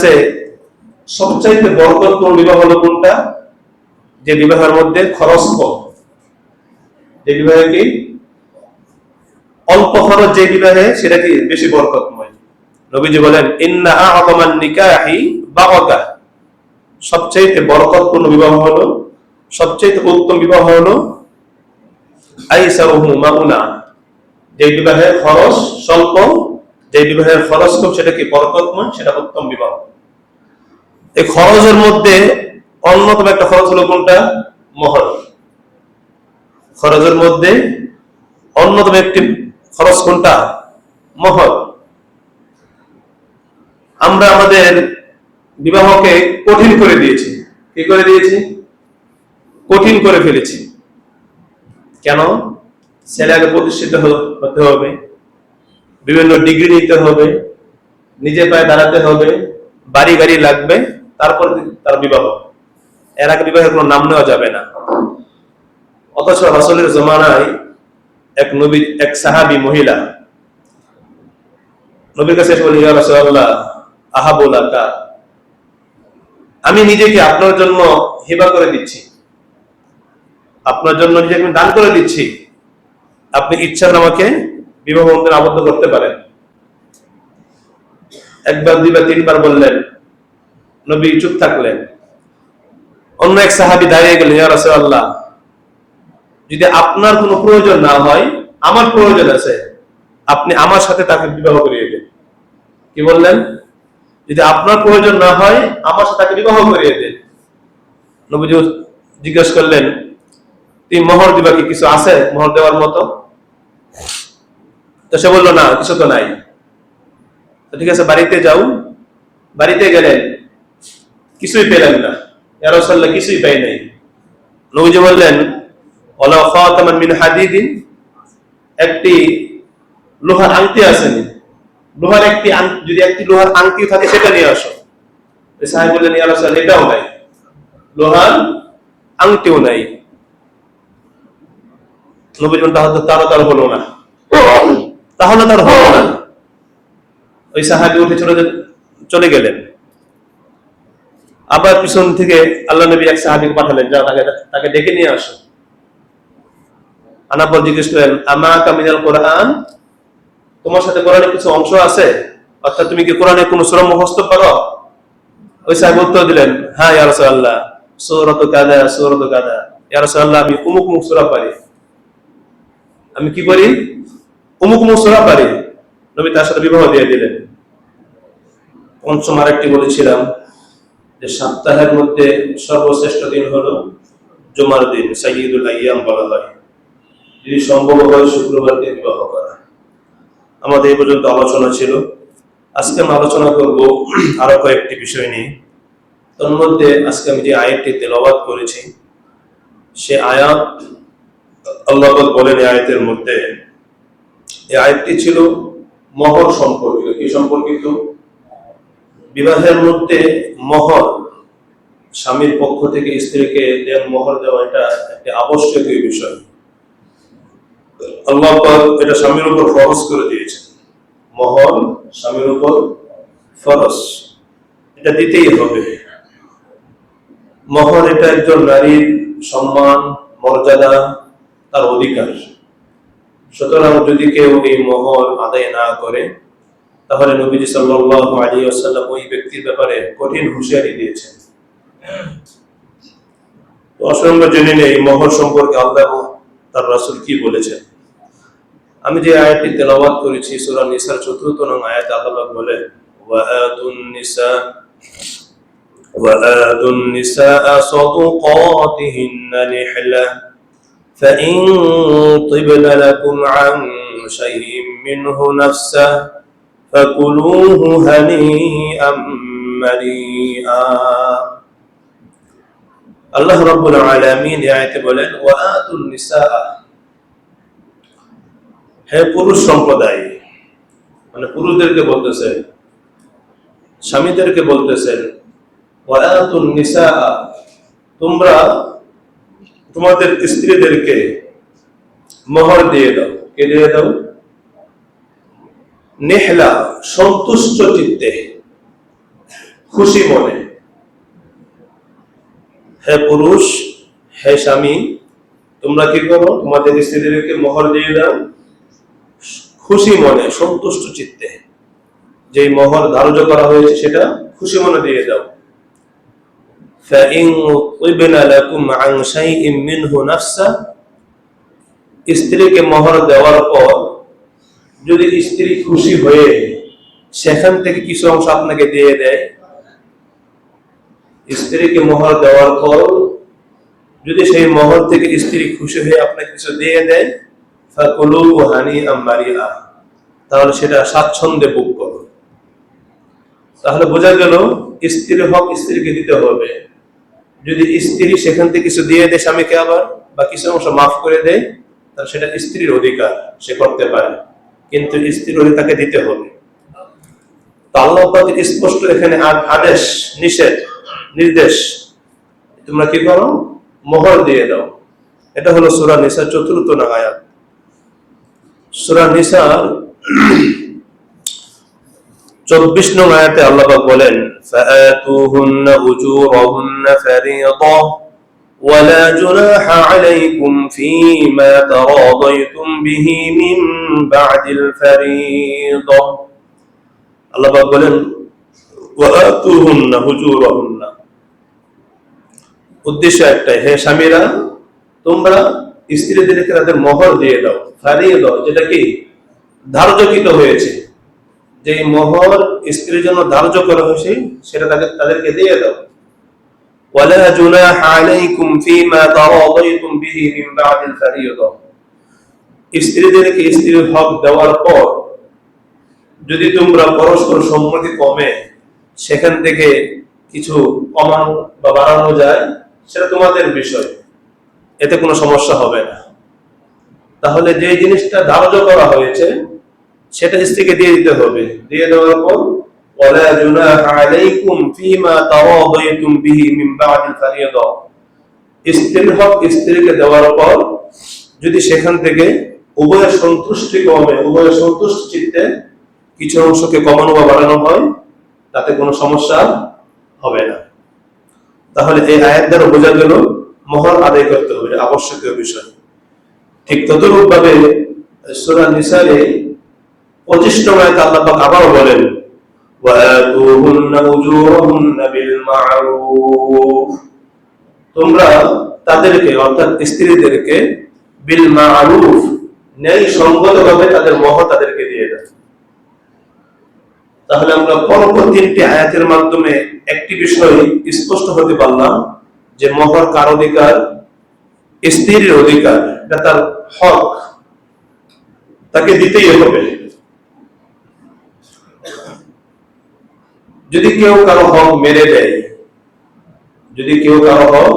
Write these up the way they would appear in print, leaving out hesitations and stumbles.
আছে সবচাইতে বরকতপূর্ণ বিবাহ হলো কোনটা? যে বিবাহের মধ্যে খরচ কম, যে বিবাহে কি অল্প খরচ, যে বিবাহে সেটা কি বেশি বরকতময়। নবীজি বলেন ইন্না আ'যামান নিকাহি বারাকা, সবচাইতে বরকতপূর্ণ বিবাহ হলো, সবচাইতে উত্তম বিবাহ হলো আইসারুহু মাউনা, যে বিবাহের খরচ স্বল্প, যে বিবাহের খরচ কম সেটা কি বরকতময়, সেটা উত্তম বিবাহ। এই খরচের মধ্যে অন্যতম একটা খরচ হলো কোনটা? মোহর। খরচের মধ্যে অন্যতম একটি খরচ কোনটা? মোহর। আমরা আমাদের বিবাহকে কঠিন করে দিয়েছি। কি করে দিয়েছি? কঠিন করে ফেলেছি। কেন? ছেলেকে প্রতিষ্ঠিত হতে হবে, বিভিন্ন ডিগ্রি নিতে হবে, নিজে পায়ে দাঁড়াতে হবে, বাড়ি গাড়ি লাগবে, তারপর তার বিবাহ। এর আগে বিবাহের কোনো নাম নেওয়া যাবে না। অথচ রাসূলের জমানায় এক সাহাবী মহিলা নবীর কাছে এসে বলল, ইয়া রাসূলুল্লাহ আহাবু লাকা, আমি নিজেকে আপনার জন্য হিবা করে দিচ্ছি, আপনার জন্য নিজেকে আমি দান করে দিচ্ছি, আপনি ইচ্ছা করে আমাকে বিবাহ বন্ধনে আবদ্ধ করতে পারেন। একবার দুইবার তিনবার বললেন, নবী চুপ থাকলেন। অন্য এক সাহাবী দাঁড়িয়ে গেলেন, ইয়া রাসূলুল্লাহ, যদি আপনার কোনো প্রয়োজন না হয়, আমার প্রয়োজন আছে, আপনি আমার সাথে তাকে বিবাহ করিয়ে দেন। কি বললেন? যদি আপনার প্রয়োজন না হয়, আমার সাথে তাকে বিবাহ করিয়ে দেন। নবীজি জিজ্ঞেস করলেন, তুমি মোহর দিবা কি? কিছু আছে মোহর দেওয়ার মতো? তো সে বললো, না, কিছু তো নাই। তো ঠিক আছে, বাড়িতে যাও। বাড়িতে গেলেন, কিছুই পেলেন না। ইয়া রাসূলুল্লাহ, কিছুই পাই নাই। নবীজি বললেন, ওয়ালা খাতামান মিন হাদিদিন, একটি লোহার আংটি আসেনি, লোহার যদি একটি লোহার আংটি থাকে সেটা নিয়ে আসো। সাহেব বললেন, ইয়া রাসূলুল্লাহ, এটাও নাই, লোহার আংটিও নাই। নবীজি বললেন, তার হলো না, তাহলে তার হলো না। ওই সাহাবী উঠে চলে গেলেন। আবার পিছন থেকে আল্লাহ নবী এক সাহাবীকে পাঠালেন, যাও তাকে ডেকে নিয়ে আসো। আনার পর জিজ্ঞেস করেন, আমাকা মিনাল কোরআন, তোমার সাথে কোরআনের কিছু অংশ আছে? অর্থাৎ তুমি কি কোরআনের কোন সূরা মুখস্থ পারো? ওই সাহেব উত্তর দিলেন, হ্যাঁ ইয়া রাসূলুল্লাহ, সূরাতু কাযা সূরাতু কাযা, ইয়া রাসূলুল্লাহ, আমি অমুক অমুক সূরা পারি। আমি কি করি? অমুক অমুক সূরা পারি। নবী তার সাথে বিবাহ দিয়ে দিলেন। পঞ্চম আরেকটি বলেছিলাম যে সপ্তাহের মধ্যে সর্বশ্রেষ্ঠ দিন হলো জুমার দিন, সাইয়্যিদুল আইয়াম বলা হয়। যদি সম্ভব হয় শুক্রবার দিন বিবাহ করা। আমাদের এই পর্যন্ত আলোচনা ছিল। আজকে আমি আলোচনা করব আরো কয়েকটি বিষয় নিয়ে। তার মধ্যে আজকে আমি যে আয়াতটি তেলাওয়াত করেছি, সে আয়াত আল্লাহ পাক বলেন এই আয়াতের মধ্যে, এই আয়াতটি ছিল মোহর সম্পর্কিত। কি সম্পর্কিত? বিবাহের মধ্যে মোহর, স্বামীর পক্ষ থেকে স্ত্রীকে মোহর দেওয়া, এটা একটি আবশ্যকীয় বিষয়। আল্লাহ পাক এটা স্বামীর উপর ফরজ করে দিয়েছেন। মোহর স্বামীর উপর ফরজ, এটা দিতেই হবে। মোহর এটা একজন নারীর সম্মান, মর্যাদা, তার অধিকার। সুতরাং যদি কেউ এই মোহর আদায় না করে, তাহলে নবীজি সাল্লাল্লাহু আলাইহি ওয়াসাল্লাম ওই ব্যক্তির ব্যাপারে কঠিন হুঁশিয়ারি দিয়েছেন। তো অসংখ্য জেনে নেই মোহর সম্পর্কে আল্লাহ তার রাসূল কি বলেছেন। আমি যে আয়াতটি তেলাওয়াত করেছি সূরা নিসার ৪র্থ নং আয়াতে আল্লাহ বলেন, وآتوا النساء صدقاتهن نحلة فإن طبن لكم عن شيء منه نفسا فكلوه هنيئا مريئا। আল্লাহ রাব্বুল আলামিন এই আয়াতে বলেন, ওয়াআতুন নিসা, হে পুরুষ সম্প্রদায়, মানে পুরুষদেরকে বলতেছেন, স্বামীদেরকে বলতেছেন, ওয়াআতুন নিসা, তোমরা তোমাদের স্ত্রীদেরকে মোহর দিয়ে দাও। কে দিয়ে দাও? নিহলা, সন্তুষ্ট চিত্তে, খুশি মনে। হে পুরুষ, হে স্বামী, তোমরা কি করো? তোমাদের স্ত্রীদেরকে মোহর দিয়ে দাও খুশি মনে, সন্তুষ্ট চিত্তে। যে মোহর ধার্য করা হয়েছে সেটা খুশি মনে দিয়ে দাও। فَإِنْ طِبْنَ لَكُمْ عَنْ شَيْءٍ مِّنْهُ نَفْسًا, স্ত্রীকে মোহর দেওয়ার পর যদি স্ত্রী খুশি হয়ে সেখান থেকে কিছু অংশ আপনাকে দিয়ে দেয়, স্ত্রীকে মোহর দেওয়ার পর যদি সেই মোহর থেকে স্ত্রী খুশি হয়ে আপনাকে কিছু দিয়ে দেয়, ফাকুলুহু হানিআম মারিআ, তাহলে সেটা স্বাচ্ছন্দ্যে ভোগ করো। তাহলে বোঝা গেল স্ত্রীর হক স্ত্রীকে দিতে হবে। যদি স্ত্রী সেখান থেকে কিছু দিয়ে দেয় স্বামীকে আবার, বা কিছু অংশ মাফ করে দেয়, তাহলে সেটা স্ত্রীর অধিকার, সে করতে পারে, কিন্তু স্ত্রীর অধিকারকে দিতে হবে। তো আল্লাহ পাকের স্পষ্ট এখানে আদেশ, নিষেধ, নির্দেশ, তোমরা কি করো? মোহর দিয়ে দাও। এটা হলো সূরা নিসার ৪র্থ নং আয়াত। সূরা নিসার ২৪ নং আয়াতে আল্লাহ পাক বলেন, ফাআতুহুন্না উজুরাহুন্না ফারিদা ওয়ালা জুনাহা আলাইকুম ফীমা তারাদাইতুম বিহি মিন বা'দিল ফারিদা। আল্লাহ পাক বলেন, ওয়াআতুহুন্না উজুরাহুন্না, উদ্দেশ্য একটাই, হে স্বামীরা, তোমরা স্ত্রীদেরকে তাদের মোহর দিয়ে দাও। ফারিদা, যেটা কি ধার্যকৃত হয়েছে, যে মোহর স্ত্রীর জন্য ধার্য করা হয়েছে সেটা তাদেরকে দিয়ে দাও। ওয়ালা জুনাহা আলাইকুম ফীমা তারাদাইতুম বিহি মিন বা'দিল ফারিদা, স্ত্রীদেরকে স্ত্রীর হক দেওয়ার পর যদি তোমরা পরস্পর সম্মতি কমে সেখান থেকে কিছু কমানো বা বাড়ানো যায়, সেটা তোমাদের বিষয়, এতে কোনো সমস্যা হবে না। তাহলে যে জিনিসটা ধার্য করা হয়েছে সেটা স্ত্রীকে দিয়ে দিতে হবে। দিয়ে দেওয়ার পর ওয়ালা জুনাহা আলাইকুম ফীমা তারাদাইতুম বিহি মিন বা'দিল ফারিদা, স্ত্রীর হক স্ত্রীকে দেওয়ার পর যদি সেখান থেকে উভয়ের সন্তুষ্টি কমে, উভয়ের সন্তুষ্ট চিত্তে কিছু অংশকে কমানো বা বাড়ানো হয়, তাতে কোনো সমস্যা হবে না। তাহলে এই আয়াত দ্বারা বোঝা গেল মোহর আদায় করতে হবে, আবশ্যকীয় বিষয়। ঠিক তদরূপ ভাবে সূরা নিসারে 25 নং আয়াতে আল্লাহ পাক আবারও বলেন, ওয়াআতুহুন্না উজুরাহুন্না বিল মা'রুফ, তোমরা তাদেরকে অর্থাৎ স্ত্রীদেরকে বিল মা'রুফ, ন্যায় সঙ্গতভাবে তাদের মোহর তাদেরকে দিয়ে দাও। তাহলে আমরা পরপর 3টি আয়াতের মাধ্যমে একটি বিষয় স্পষ্ট হতে পারলাম যে মোহর কার অধিকার? স্ত্রীর অধিকার, এটা তার হক, তাকে দিতেই হবে। যদি কেউ কারো হক মেরে দেয়, যদি কেউ কারো হক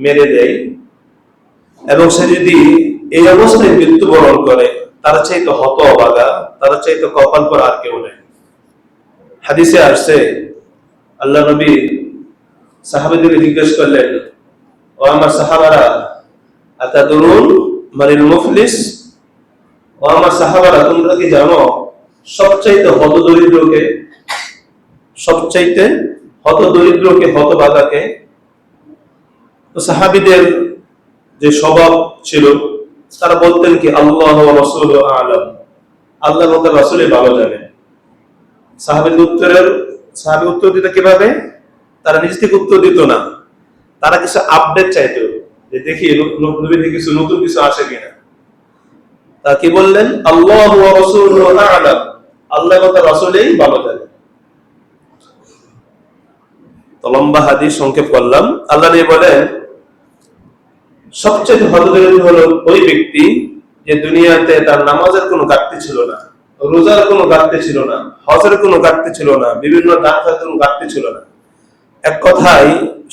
মেরে দেয় এবং সে যদি এই অবস্থায় মৃত্যুবরণ করে, তার চাইতে হতভাগা, তার চাইতে কপাল পর আর কেউ নেই। হাদিসে আসছে, আল্লাহ নবী সাহাবাদেরকে জিজ্ঞেস করলেন, ও আমার সাহাবারা, আতাদুরুন মানিল মুফলিস, ও আমার সাহাবারা, তোমরা কি জানো সবচাইতে হতদরিদ্রকে, সবচাইতে হতদরিদ্রকে, হতভাগাকে? তো সাহাবীদের যে স্বভাব ছিল, তারা বলতেন কি, আল্লাহ ওয়া রাসূলুহু আ'লাম, আল্লাহ এবং তার রাসূলই ভালো জানেন। সাহাবী উত্তর দিত কিভাবে? তারা নিজ থেকে উত্তর দিত না, তারা কিছু আপডেট চাইতো, যে দেখি নবী থেকে কিছু নতুন কিছু আসে কিনা। তা কি বললেন? আল্লাহু ওয়া রাসূলুহু আ'লাম, আল্লাহ এবং তার রাসূলই ভালো জানেন। তো লম্বা হাদিস সংক্ষেপ করলাম। আল্লাহ নবী বলেন, সবচেয়ে হতদরিদ্র হলো ওই ব্যক্তি যে দুনিয়াতে তার নামাজের কোনো ঘাটতি ছিল না, রোজার কোনো ঘাটতি ছিল না, হজের কোনো ঘাটতি ছিল না, বিভিন্ন দান খাতের কোনো ঘাটতি ছিল না। এক কথায়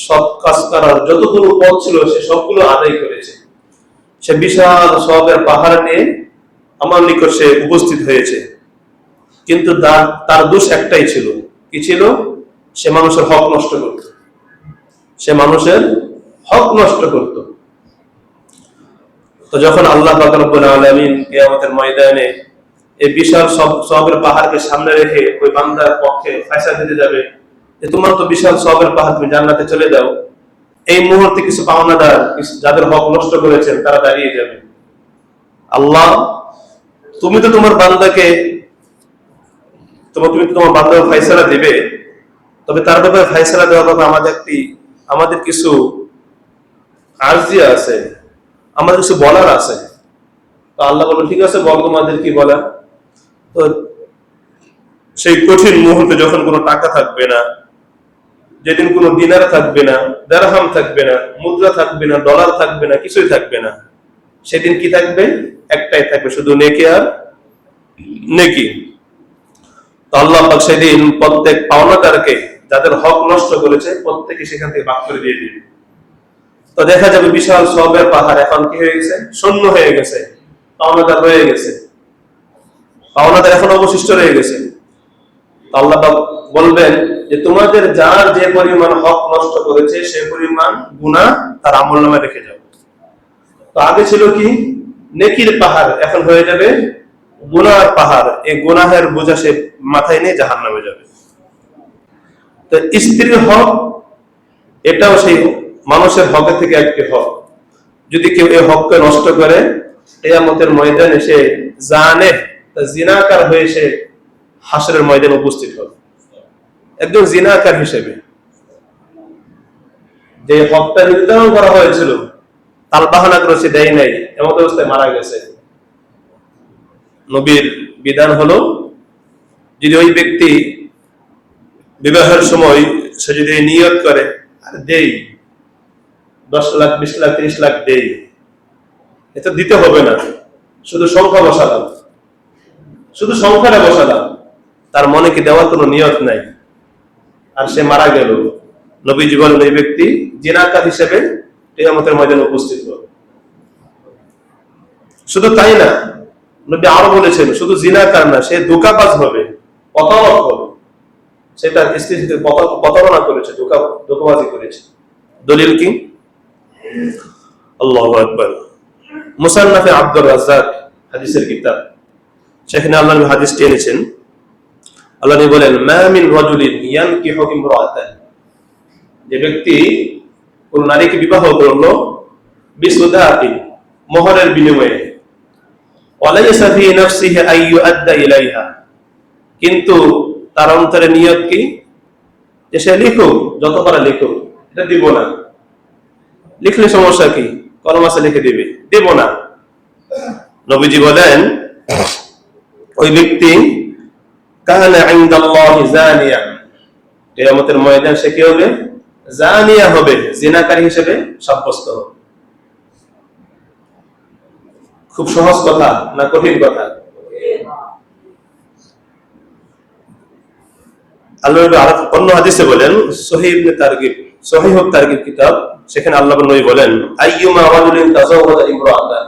সব কাজ করার যতগুলো পথ ছিল সে সবগুলো আদায় করেছে। সে বিশাল সওয়াবের পাহাড় নিয়ে আমার নিকট সে উপস্থিত হয়েছে, কিন্তু তার দোষ একটাই ছিল। কি ছিল? সে মানুষের হক নষ্ট করত, সে মানুষের হক নষ্ট করত। তো যখন আল্লাহ পাক রব্বুল আলামিন কিয়ামতের ময়দানে এই বিশাল সওয়াবের পাহাড়কে সামনে রেখে ওই বান্দার পক্ষে ফয়সালা দিতে যাবে, যে তোমার তো বিশাল সওয়াবের পাহাড়, তুমি জান্নাতে চলে যাও, এই মুহূর্তে কিছু পাওনাদার যাদের হক নষ্ট করেছেন তারা দাঁড়িয়ে যাবে, আল্লাহ তুমি তো তোমার বান্দাকে তুমি তো তোমার বান্দাকে ফয়সালা দিবে, তবে তার ব্যাপারে ফয়সালা দেওয়ার ব্যাপারে আমাদের কিছু আরজিয়া আছে, আমাদের কিছু বলার আছে। তো আল্লাহ বলল ঠিক আছে, বল তোমাদের কি বলা। তো সেই কঠিন মুহূর্তে যখন কোনো টাকা থাকবে না, যেদিন কোনো দিনার থাকবে না, দিরহাম থাকবে না, মুদ্রা থাকবে না, ডলার থাকবে না, কিছুই থাকবে না, সেদিন কি থাকবে? একটাই থাকবে, শুধু নেকি আর নেকি। তো আল্লাহ পাক সেদিন প্রত্যেক পাওনাদারকে যাদের হক নষ্ট করেছে প্রত্যেকে সেখান থেকে ভাগ করে দিয়ে দিবে। তো দেখা যাবে বিশাল সওয়াবের পাহাড় এখন কি হয়ে গেছে? শূন্য হয়ে গেছে, পাওনাদার হয়ে গেছে, পাওনাদার এখন অবশিষ্ট রয়ে গেছে। আল্লাহ পাক বলবেন যে তোমাদের যার যে পরিমাণ হক নষ্ট করেছে সে পরিমাণ গুনাহ তার আমলনামায় রেখে যাও। তো আগে ছিল কি নেকির পাহাড়, এখন হয়ে যাবে গুনাহের পাহাড়। এই গুনাহের বোঝা সে মাথায় নিয়ে জাহান্নামে যাবে। তো স্ত্রীর হক এটাও সেই মানুষের হকের থেকে একটি হক। যদি কেউ এই হককে নষ্ট করে কিয়ামতের ময়দানে সে জানে জিনাকার হয়ে সে হাসরের ময়দানে উপস্থিত হবে একজন জিনাকার হিসেবে। যে হকটা নির্ধারণ করা হয়েছিল তাল বাহানা করে সে দেয় নাই, এমন অবস্থায় মারা গেছে। নবীর বিধান হলো যদি ওই ব্যক্তি বিবাহের সময় সে যদি নিয়ত করে আর দেই 10 লাখ 20 লাখ 30 লাখ দেই, এটা দিতে হবে না, শুধু সংখ্যা বসালাম, শুধু সংখ্যাটা বসালাম, তার মনে কি দেওয়ার কোনো নিয়ত নাই, আর সে মারা গেল, নবীজি বলেন এই ব্যক্তি জিনাকার হিসেবে কিয়ামতের ময়দানে উপস্থিত হবে। শুধু তাই না, নবী আরো বলেছেন শুধু জিনাকার না, সে ধোঁকাবাজ হবে, প্রতারক হবে, সে তার স্ত্রীর সাথে প্রতারণা করেছে, ধোঁকাবাজি করেছে। দলিল কি? আল্লাহু আকবার। মুসান্নাফে আব্দুর রাজ্জাক হাদিসের কিতাব, সেখানে আল্লাহ নবী হাদিসটি এনেছেন। আল্লাহ নবী বলেন মা মিন রাজুলিন ইয়ানকিহু ইমরাআতান, যে ব্যক্তি কোন নারীকে বিবাহ করলো বিসুদাতি মোহরের বিনিময়ে, ওয়ালাইসা ফি নাফসিহি আন ইউআদ্দা ইলাইহা, কিন্তু তার অন্তরে নিয়ত কি যে সে লিখুক, যত পারা লিখুক, এটা দিব না। লিখলে সমস্যা কি? কলম আছে লিখে দিবে, দেব না। নবীজি বলেন ওই ব্যক্তি কানা ইনদাল্লাহি জানিয়া, কিয়ামতের ময়দানে সে কি হবে? জানিয়া হবে, জিনাকারী হিসেবে সাব্যস্ত হবে। খুব সহজ কথা না কঠিন কথা? আল্লাহ অন্য হাদিসে বলেন সহিহ তারগিব কিতাব, সেখানে আল্লাহ নবী বলেন আইয়ুমা রাজুলিন তাযাওয়াজা ইমরাআতান,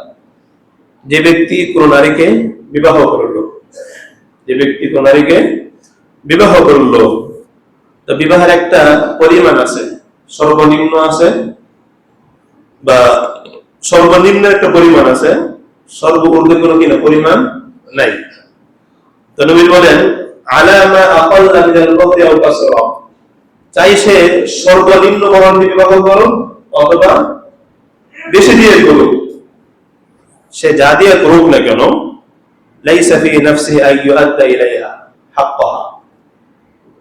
যে ব্যক্তি কোন নারীকে বিবাহ করলো, যে ব্যক্তি কোন নারীকে বিবাহ করলো, তো বিবাহের একটা পরিমাণ আছে, সর্বনিম্ন আছে বা সর্বনিম্ন একটা পরিমাণ আছে, সর্বোচ্চ কোনো কিনা পরিমাণ নাই। তো নবী বলেন আলা মা আকাল্লা মিনাল বাতি আও কাসরা, চাই সে সর্বনিম্ন মহর দিয়ে বিবাহ করুক অথবা বেশি দিয়ে করুক, সে যা দিয়ে করুক না কেন, লাইসা ফি নাফসিহি আন ইউআদ্দা ইলাইহা হাক্কাহা,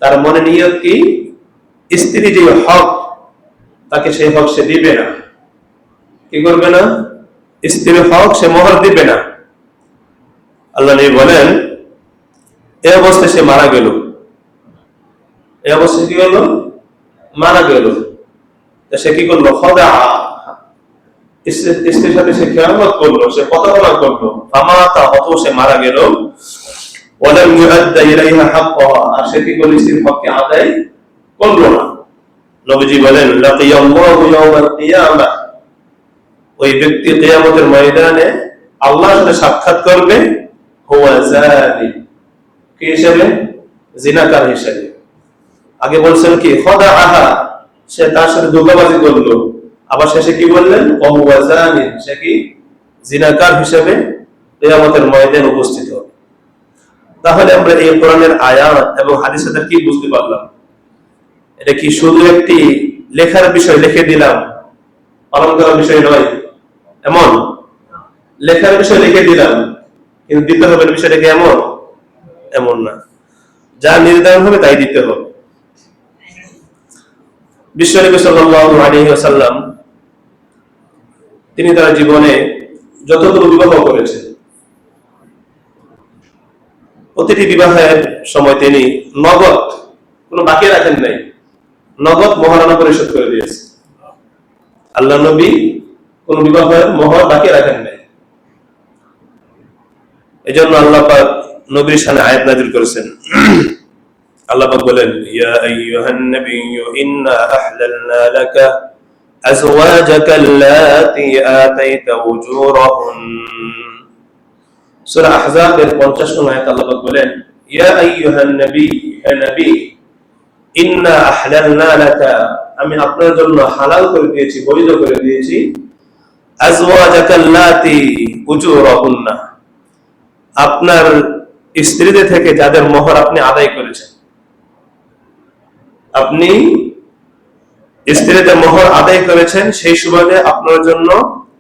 তার মনে নিয়ত কি স্ত্রী যে হক তাকে সেই হক সে দিবে না। কি করবে না? স্ত্রীর হক সে মোহর দিবে না। আল্লাহ নবী বলেন এই অবস্থায় সে মারা গেল, এই অবস্থায় কি হলো? মারা গেল। সে কি করলো? খদা, স্ত্রীর সাথে সে খেয়ানত করলো, সে প্রতারণা করলো, ফামাতা, অত সে মারা গেল, ওয়ালাম ইউআদ্দা ইলাইহা হাক্কাহা, আর সে কি করলো? স্ত্রীর হককে আদায় করলো না। নবীজি বলেন লাকিয়াল্লাহু ইয়াওমাল কিয়ামাহ, ওই ব্যক্তি কিয়ামতের ময়দানে আল্লাহর সাথে সাক্ষাৎ করবে হুয়া জানি, কি হিসেবে? জিনাকার হিসেবে। আগে বলছেন কি খদাআহা, সে তার সাথে ধোঁকাবাজি করলো, আবার শেষে কি বললেন? হুয়া জানি, সে কি? জিনাকার হিসেবে কিয়ামতের ময়দানে উপস্থিত হবে। তাহলে আমরা এই কোরআনের আয়াত এবং হাদিস থেকে কি বুঝতে পারলাম? এটা কি শুধু একটি লেখার বিষয়, লিখে দিলাম, পালন করার বিষয় নয় এমন? লেখার বিষয় লিখে দিলাম কিন্তু দিতে হবে বিষয়টা কি এমন? এমন না। যা নির্ধারণ হবে তাই দিতে হবে। বিশ্বনবী সাল্লাল্লাহু আলাইহি ওয়াসাল্লাম তিনি তার জীবনে যতগুলো বিবাহ করেছেন, প্রতিটি বিবাহের সময় তিনি নগদ কোনো বাকি রাখেন নাই, নগদ মহারণা পরিশোধ করে দিয়েছে। আল্লাহ নবী কোন বিবাহের মোহর বাকি রাখেন নাই। এজন্য আল্লাহ পাক নবীর শানে আয়াত নাযিল করেছেন। আল্লাহ পাক বলেন, ইয়া আইয়ুহান নাবিয়্যু ইন্না আহলালনা লাকা আজওয়াজাকা আল্লাতী আতাইতা উজুরাহুন। সূরা আহজাব এর 50 নং আয়াত আল্লাহ পাক বলেন, ইয়া আইয়ুহান নবী, হে নবী, ইন্না আহলালনা লাকা, আমি আপনার জন্য হালাল করে দিয়েছি, বৈধ করে দিয়েছি, আজওয়াজাকা আল্লাতী উজুরাহুন্না, আপনার স্ত্রীদের থেকে যাদের মোহর আপনি আদায় করেছেন। আপনি স্ত্রীদের মোহর আদায় করেছেন, সেই সুবাদে আপনার জন্য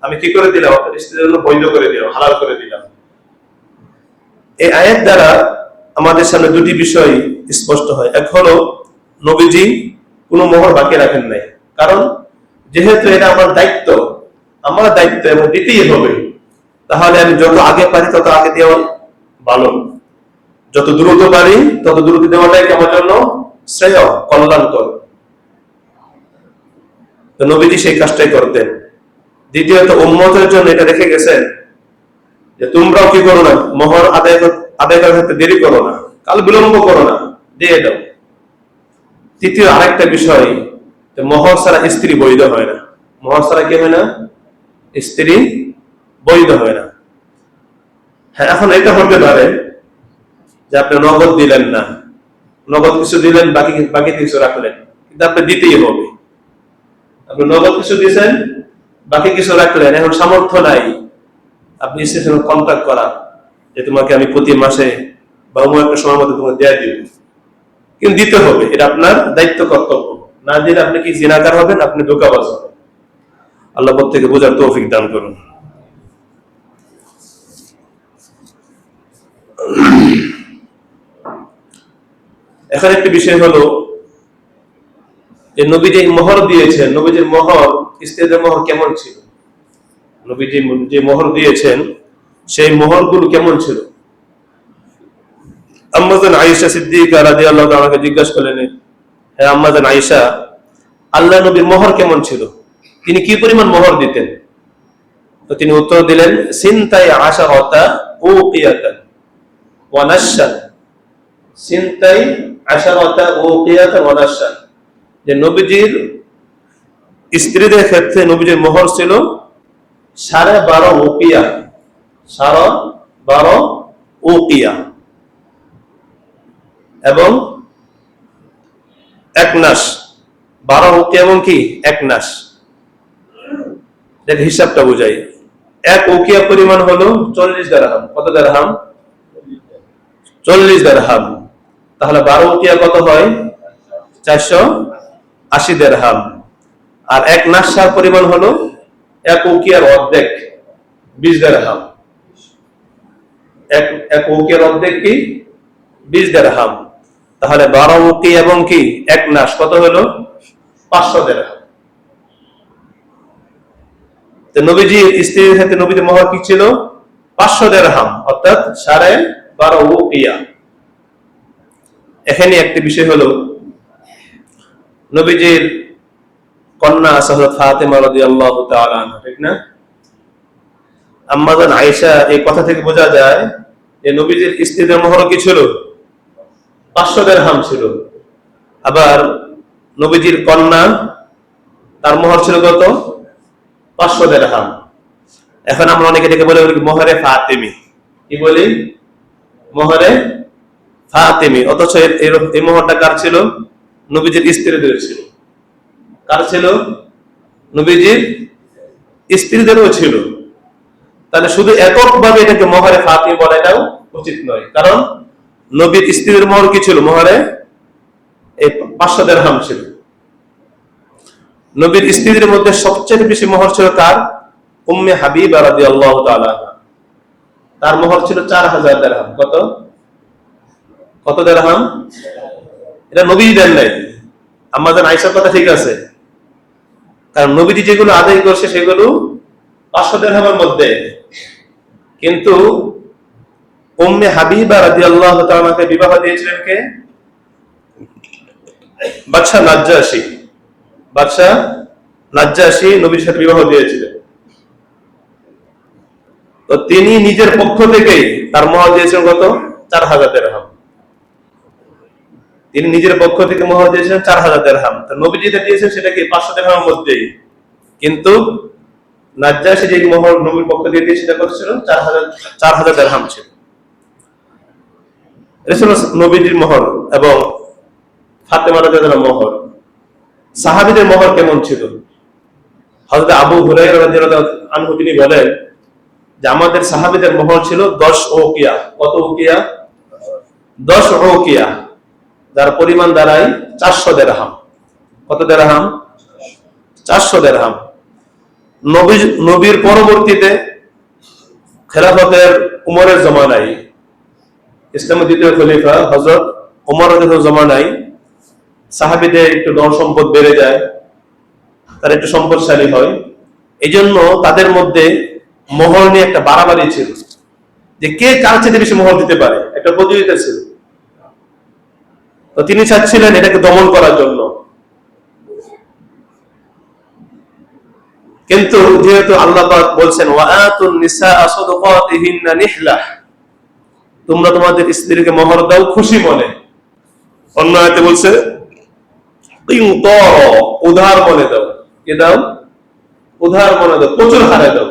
আমি কি করে দিলাম? আপনার স্ত্রীদের জন্য বৈধ করে দিলাম, হালাল করে দিলাম। এই আয়াত দ্বারা আমাদের সামনে দুটি বিষয় স্পষ্ট হয়। এক হলো, নবীজি কোনো মোহর বাকি রাখেন নাই, কারণ যেহেতু এটা আমার দায়িত্ব, আমার দায়িত্ব এবং দিতেই হবে, তাহলে আমি যত আগে পারি তত আগে দেওয়া ভালো, যত দ্রুত পারি তত দ্রুত দেওয়াটাই আমার জন্য শ্রেয়, কল্যাণকর। তো নবীজি সেই কাজটাই করতেন। দ্বিতীয়ত উম্মতের জন্য এটা রেখে গেছেন যে তোমরাও কি করো না, মোহর আদায় করার ক্ষেত্রে দেরি করো না, কাল বিলম্ব করো না, দিয়ে দাও। তৃতীয় আরেকটা বিষয়, যে মোহর ছাড়া স্ত্রী বৈধ হয় না। মোহর ছাড়া কি হয় না? স্ত্রী বৈধ হয় না। হ্যাঁ, এখন এটা হতে পারে যে আপনি নগদ দিলেন না, নগদ কিছু দিলেন, বাকি কিছু রাখলেন, কিন্তু আপনি দিতেই হবে। আপনি নগদ কিছু দিয়েছেন, বাকি কিছু রাখলেন, এখন সামর্থ্য নাই আপনি স্ত্রীর সঙ্গে কন্ট্যাক্ট করা যে তোমাকে আমি প্রতি মাসে বা অন্য একটা সময়ের মধ্যে তোমাকে দেয়া দিব, কিন্তু দিতে হবে। এটা আপনার দায়িত্ব, কর্তব্য। না দিলে আপনি কি জিনাকার হবেন, আপনি ধোঁকাবাজ হবেন। আল্লাহ প্রত্যেককে বোঝার তৌফিক দান করুন। এখন একটি বিষয় হলো যে নবী যে মোহর দিয়েছেন, নবীজির মোহর, স্ত্রীদের মোহর কেমন ছিল? নবীজি যে মোহর দিয়েছেন সেই মোহরগুলো কেমন ছিল? আম্মাজান আয়েশা সিদ্দিকা রাদিয়াল্লাহু তাআলাকে জিজ্ঞাসা করলেন, হে আম্মাজান আয়েশা, আল্লাহ নবীর মোহর কেমন ছিল? তিনি কি পরিমাণ মোহর দিতেন? তো তিনি উত্তর দিলেন, সিনতাই আশারাতা উকিয়াতান ওয়া নাশান। সিনতাই আশারাতা উকিয়াতান ওয়া নাশান, যে নবীজির স্ত্রীদের ক্ষেত্রে নবীজির মোহর ছিল 12.5 উকিয়া, 12.5 উকিয়া এবং 1 নাস। 12 উকিয়া এবং কি 1 নাস, এর হিসাবটা বোঝাই। 1 উকিয়া পরিমাণ হলো 40 দিরহাম। কত দিরহাম? 40 দিরহাম। তাহলে 12 উকিয়া কত হয়? 480 দিরহাম। আর 1 নাসার পরিমাণ হলো 1 উকিয়ার অর্ধেক, 20 দিরহাম। 1 উকিয়ার অর্ধেক কি 20 দিরহাম। তাহলে 12 উকি এবং কি 1 নাস কত হলো? 500 দিরহাম। তো নবীজির স্ত্রীর ক্ষেত্রে নবীজির মোহর কি ছিল? 500 দিরহাম, অর্থাৎ 12.5 উকিয়া। এখানে একটি বিষয় হলো, নবীজির কন্যা হযরত ফাতেমা রাদিয়াল্লাহু তাআলা আনহা, ঠিক না? আম্মাজান আয়েশা, এই কথা থেকে বোঝা যায় যে নবীজির স্ত্রীদের মোহর কি ছিল? 500 দিরহাম ছিল। আবার নবীজির কন্যা, তার মোহর ছিল কত? 500 দিরহাম। এখন আমরা অনেকে এটাকে বলে মোহরে ফাতেমি। কি বলি? মোহরে ফাতেমি। অথচ এই মোহরটা কার ছিল? নবীজির স্ত্রীদের ছিল। কার ছিল? নবীজির স্ত্রীদেরও ছিল। তাহলে শুধু এককভাবে এটাকে মোহরে ফাতেমি বলাটাও উচিত নয়, কারণ নবীর স্ত্রীদের মোহর কি ছিল? মোহরে এই 500 দিরহাম ছিল। নবীর স্ত্রীদের মধ্যে সবচেয়ে বেশি মোহর ছিল কার? উম্মে হাবিবা রাদিয়াল্লাহু তাআলা, তার মোহর ছিল 4000 দিরহাম। কত দিরহাম? এটা নবী দেন নাই, আমাদের আয়েশার কথা ঠিক আছে, কারণ নবীজি যেগুলো আদায় করছে সেগুলো 500 দিরহামের মধ্যে। কিন্তু উম্মে হাবিবা রাদিয়াল্লাহু তাআলাকে বিবাহ দিয়েছিলেন কে? বাদশা নাজ্জাশী। বাদশা নাজ্জাশী নবীর সাথে বিবাহ দিয়েছিলেন। তো তিনি নিজের পক্ষ থেকেই তার মোহর দিয়েছেন কত? 4000 দিরহাম। তিনি নিজের পক্ষ থেকে মোহর দিয়েছেন 4000 দিরহাম। তো নবী যেটা দিয়েছেন সেটা কি 500 দিরহামের মধ্যেই, কিন্তু নাজ্জাশী যে মোহর নবীর পক্ষ দিয়ে দিয়ে সেটা করছিল 4000 দিরহাম ছিল। এটা ছিল নবীজির মোহর এবং ফাতেমা রাদিয়াল্লাহু আনহার মোহর। সাহাবীদের মোহর কেমন ছিল? হযরত আবু হুরায়রা রাদিয়াল্লাহু আনহু তিনি বলেন যে আমাদের সাহাবীদের মোহর ছিল 10 উকিয়া। কত উকিয়া? 10 উকিয়া, যার পরিমাণ দাঁড়ায় 400 দিরহাম। কত দিরহাম? 400 দিরহাম। নবীর পরবর্তীতে খেলাফতের উমরের জমানায়, ইসলামের দ্বিতীয় খলিফা হযরত ওমর রাদিয়াল্লাহু জমানায় সাহাবীদের একটু ধন সম্পদ বেড়ে যায়, তারা একটু সম্পদশালী হয়। এই জন্য তাদের মধ্যে মোহর নিয়ে একটা বাড়াবাড়ি ছিল, যে কে কার চেয়ে বেশি মোহর দিতে পারে, একটা প্রতিযোগিতা ছিল। তো তিনি চাচ্ছিলেন এটাকে দমন করার জন্য। কিন্তু যেহেতু আল্লাহ পাক বলছেন ওয়াআতুন নিসাআ সাদাকাতিহিন্না নিহলাহ, তোমরা তোমাদের স্ত্রীকে মোহর দাও খুশি মনে। অন্য আয়াতে বলছে কিনতারা, উধার মনে দাও। কি দাও? উধার মনে দাও, প্রচুর হারে দাও।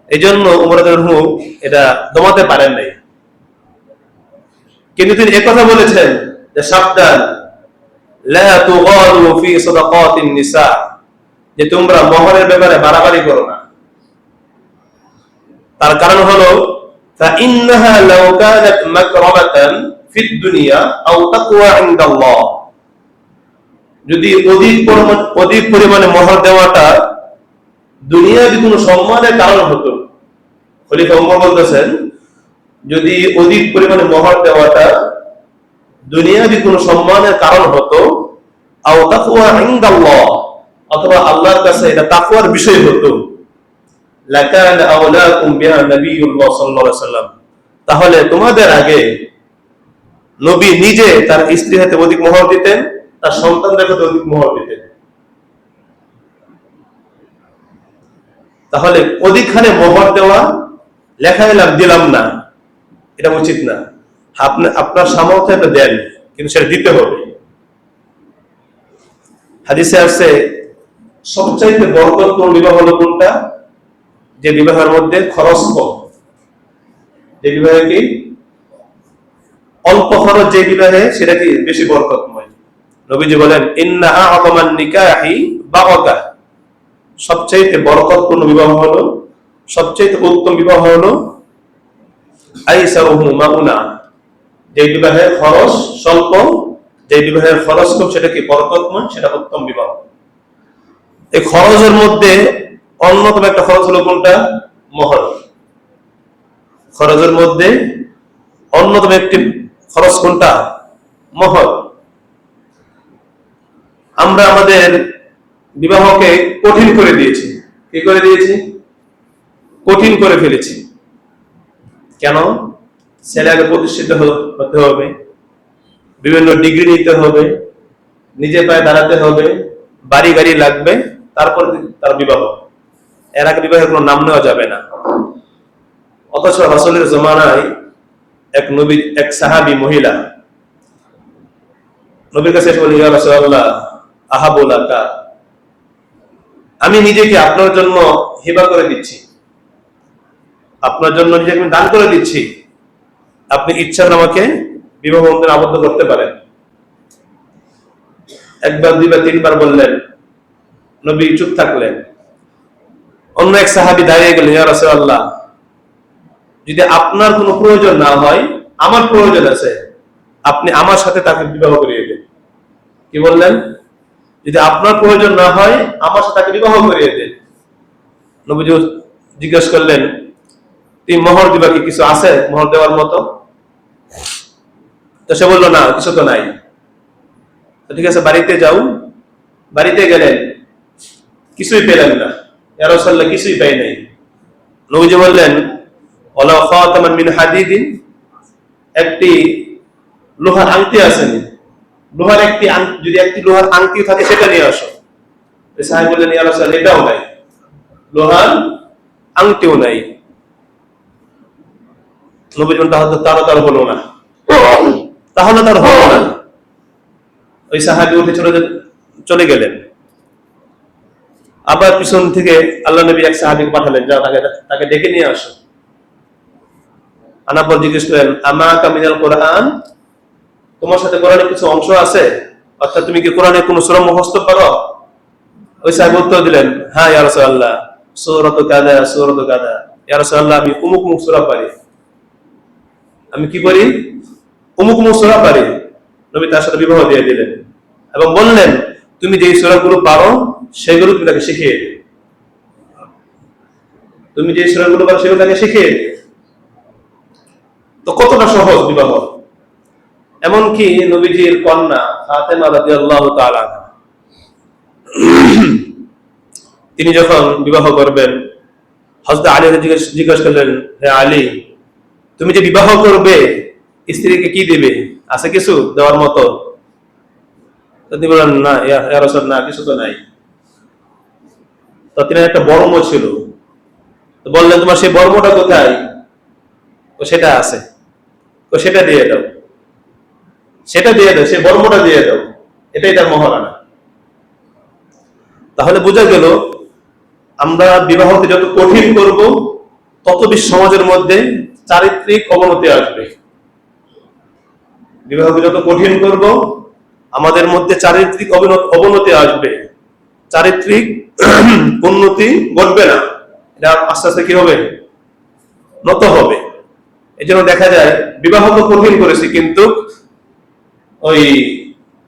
এই জন্য উমর রাদিয়াল্লাহু আনহু এটা দমাতে পারেন নাই। কিন্তু তিনি একথা বলেছেন যে সাবধান, লা তুগালু ফি সাদাকাতিন নিসা, যে তোমরা মোহরের ব্যাপারে বাড়াবাড়ি করো না। তার কারণ হলো فإنها لو كانت مكرمة في الدنيا أو تقوى عند الله, যদি অধিক পরিমাণে মোহর দেওয়াটা দুনিয়াবি কোনো সম্মানের কারণ হতো, খলিফা ওমর বলতেছেন যদি অধিক পরিমাণে মোহর দেওয়াটা দুনিয়াবি কোনো সম্মানের কারণ হতো, আও তাকওয়া ইনদাল্লাহ, অথবা আল্লাহর কাছে এটা তাকওয়ার বিষয় হতো, লাকানা আওলাকুম বিহা নবিয়ুল্লাহ সাল্লাল্লাহু আলাইহি ওয়াসাল্লাম, তাহলে তোমাদের আগে নবী নিজে তার স্ত্রী হাতে অধিক মোহর দিতেন, তার সন্তানদের হাতে অধিক মোহর দিতেন। তাহলে অধিকখানে মোহর দেওয়া, লেখা দিলাম না, এটা উচিত না। আপনি আপনার সামর্থ্য এটা দেন, কিন্তু সেটা দিতে হবে। হাদিসে আছে সবচাইতে বরকতপূর্ণ বিবাহ হলো কোনটা? যে বিবাহের মধ্যে খরচ কম, যে বিবাহে কি অল্প খরচ, যে বিবাহে সেটা কি বেশি বরকতময়। নবীজি বলেন ইন্না আ'যামান নিকাহি বারাকা, সবচাইতে বরকতপূর্ণ বিবাহ হলো, সবচাইতে উত্তম বিবাহ হলো আইসারুহু মাউনা, যে বিবাহের খরচ স্বল্প, যে বিবাহের খরচ কম, সেটা কি বরকতময়, সেটা উত্তম বিবাহ। এই খরচের মধ্যে অন্যতম একটা খরচ হলো কোনটা? মোহর। খরচের মধ্যে অন্যতম একটি খরচ কোনটা? মোহর। আমরা আমাদের বিবাহকে কঠিন করে দিয়েছি। কি করে দিয়েছি? কঠিন করে ফেলেছি। কেন? ছেলে আগে প্রতিষ্ঠিত হতে হবে, বিভিন্ন ডিগ্রি নিতে হবে, নিজে পায়ে দাঁড়াতে হবে, বাড়ি গাড়ি লাগবে, তারপর তার বিবাহ। এর আগে বিবাহের কোনো নাম নেওয়া যাবে না। অথচ রাসূলের জমানায় এক সাহাবী মহিলা নবীর কাছে এসে বললেন, ইয়া রাসূলুল্লাহ আহাবু লাকা, আমি নিজেকে আপনার জন্য হিবা করে দিচ্ছি, আপনার জন্য নিজেকে আমি দান করে দিচ্ছি, আপনি ইচ্ছা করে আমাকে বিবাহ বন্ধনে আবদ্ধ করতে পারেন। একবার, দুইবার, তিনবার বললেন, নবী চুপ থাকলেন। অন্য এক সাহাবী দাঁড়িয়ে গেলেন, ইয়া রাসূলুল্লাহ যদি আপনার কোনো প্রয়োজন না হয়, আমার প্রয়োজন আছে, আপনি আমার সাথে তাকে বিবাহ করিয়ে দেন। কি বললেন? যদি আপনার প্রয়োজন না হয় আমার সাথে তাকে বিবাহ করিয়ে দেন। নবীজি জিজ্ঞেস করলেন, তুমি মোহর দিবা কি, কিছু আছে মোহর দেওয়ার মতো? তো সে বললো, না, কিছু তো নাই। তো ঠিক আছে, বাড়িতে যাও। বাড়িতে গেলেন, কিছুই পেলেন না। ইয়া রাসূলুল্লাহ, কিছুই পাই নাই। নবীজি বললেন, ওয়ালা খাতামান মিন হাদিদিন, একটি লোহার আংটি আছে, লোহার যদি একটি লোহার আংটি থাকে সেটা নিয়ে আসো। সাহেব বললেন, ইয়া রাসূলুল্লাহ, এটাও নাই, লোহার আংটিও নাই। নবী বললেন, তাহলে তার হলো না, তাহলে তার হলো না। ওই সাহাবী উঠে চলে গেলেন। আবার পিছন থেকে আল্লাহ নবী এক সাহাবীকে পাঠালেন, যাও তাকে ডেকে নিয়ে আসো। আনার পর জিজ্ঞেস করেন, আমাকা মিনাল কোরআন, তোমার সাথে কোরআনের কিছু অংশ আছে, অর্থাৎ তুমি কি কোরআনের কোন সূরা মুখস্থ পারো? ওই সাহেব উত্তর দিলেন, হ্যাঁ ইয়া রাসূলুল্লাহ, সূরাতু কাযা সূরাতু কাযা। ইয়া রাসূলুল্লাহ, আমি অমুক অমুক সূরা পারি। আমি কি করি? অমুক অমুক সূরা পারি। নবী তার সাথে বিবাহ দিয়ে দিলেন এবং বললেন, তুমি যেই সূরাগুলো পারো সেগুলো তুমি তাকে শিখিয়ে দিও। তুমি যে সূরাগুলো পারো সেগুলো তাকে শিখিয়ে দিও। তো কতটা সহজ বিবাহ! এমনকি নবীজির কন্যা ফাতেমা রাদিয়াল্লাহু তাআলা আনহা, তিনি যখন বিবাহ করবেন, হযরত আলী জিজ্ঞাসা করলেন, হে আলী, তুমি যে বিবাহ করবে স্ত্রীকে কি দিবে, আছে কিছু দেওয়ার মতো? তিনি বললেন, না ইয়া রাসূলুল্লাহ, না, কিছু তো নাই। তো তিনি একটা বর্ম ছিল, তো বললেন, তোমার সেই বর্মটা কোথায়? তো সেটা আছে। তো সেটা দিয়ে দাও, সেটা দিয়ে দাও, সেই বর্মটা দিয়ে দাও, এটাই তার মহারানা। তাহলে বোঝা গেল, আমরা বিবাহকে যত কঠিন করব তত বেশি সমাজের মধ্যে চারিত্রিক অবনতি আসবে। বিবাহকে যত কঠিন করব আমাদের মধ্যে চারিত্রিক অবনতি আসবে, চারিত্রিক উন্নতি ঘটবে না। এটা আস্তে আস্তে কি হবে? নত হবে। এই জন্য দেখা যায় বিবাহকে কঠিন করেছি, কিন্তু ওই